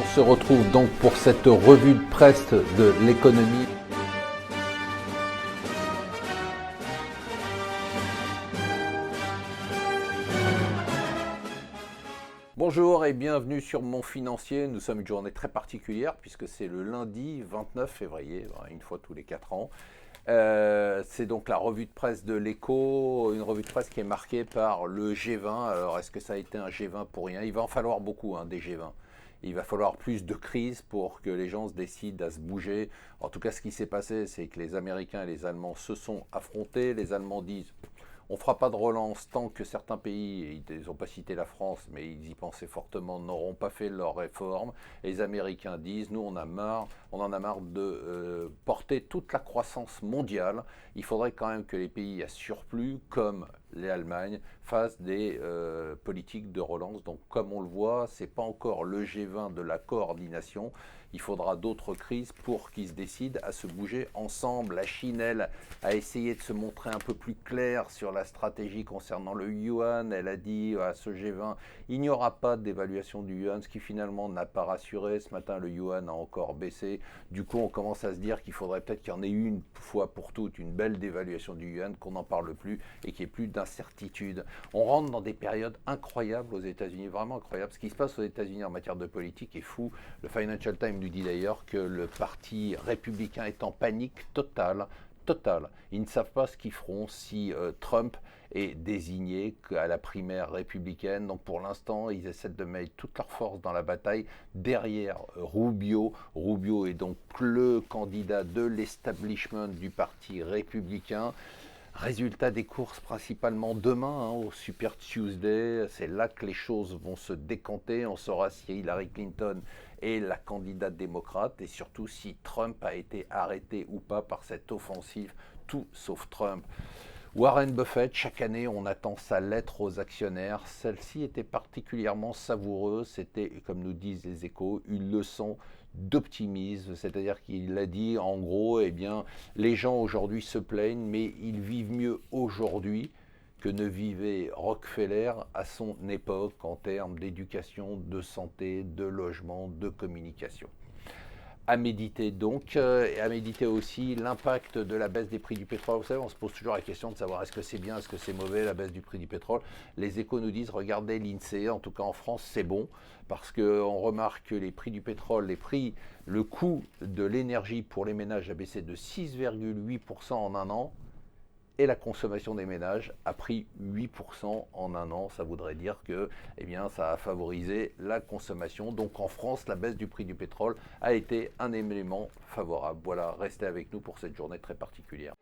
On se retrouve donc pour cette revue de presse de l'économie. Bonjour et bienvenue sur Mon Financier. Nous sommes une journée très particulière puisque c'est le lundi 29 février, une fois tous les 4 ans. C'est donc la revue de presse de l'Écho, une revue de presse qui est marquée par le G20. Alors est-ce que ça a été un G20 pour rien? Il va en falloir beaucoup des G20. Il va falloir plus de crises pour que les gens se décident à se bouger. En tout cas, ce qui s'est passé, c'est que les Américains et les Allemands se sont affrontés. Les Allemands disent on ne fera pas de relance tant que certains pays, ils n'ont pas cité la France, mais ils y pensaient fortement, n'auront pas fait leurs réformes. Et les Américains disent, nous on en a marre de porter toute la croissance mondiale. Il faudrait quand même que les pays à surplus, comme l'Allemagne, fassent des politiques de relance. Donc comme on le voit, ce n'est pas encore le G20 de la coordination. Il faudra d'autres crises pour qu'ils se décident à se bouger ensemble. La Chine, elle, a essayé de se montrer un peu plus claire sur la stratégie concernant le yuan. Elle a dit à ce G20, il n'y aura pas d'évaluation du yuan, ce qui finalement n'a pas rassuré. Ce matin, le yuan a encore baissé. Du coup, on commence à se dire qu'il faudrait peut-être qu'il y en ait une fois pour toutes, une belle dévaluation du yuan, qu'on n'en parle plus et qu'il n'y ait plus d'incertitude. On rentre dans des périodes incroyables aux États-Unis, vraiment incroyables. Ce qui se passe aux États-Unis en matière de politique est fou. Le Financial Times nous dit d'ailleurs que le parti républicain est en panique totale. Ils ne savent pas ce qu'ils feront si Trump est désigné à la primaire républicaine. Donc pour l'instant, ils essaient de mettre toute leur force dans la bataille derrière Rubio. Rubio est donc le candidat de l'establishment du parti républicain. Résultat des courses principalement demain, au Super Tuesday, c'est là que les choses vont se décanter. On saura si Hillary Clinton est la candidate démocrate et surtout si Trump a été arrêté ou pas par cette offensive, tout sauf Trump. Warren Buffett, chaque année, on attend sa lettre aux actionnaires. Celle-ci était particulièrement savoureuse. C'était, comme nous disent les Échos, une leçon d'optimisme. C'est-à-dire qu'il a dit, en gros, eh bien, les gens aujourd'hui se plaignent, mais ils vivent mieux aujourd'hui que ne vivait Rockefeller à son époque en termes d'éducation, de santé, de logement, de communication. À méditer donc, et à méditer aussi l'impact de la baisse des prix du pétrole. Vous savez, on se pose toujours la question de savoir est-ce que c'est bien, est-ce que c'est mauvais la baisse du prix du pétrole. Les Échos nous disent, regardez l'INSEE, en tout cas en France c'est bon, parce qu'on remarque que les prix du pétrole, le coût de l'énergie pour les ménages a baissé de 6,8% en un an, et la consommation des ménages a pris 8% en un an. Ça voudrait dire que ça a favorisé la consommation. Donc en France, la baisse du prix du pétrole a été un élément favorable. Voilà, restez avec nous pour cette journée très particulière.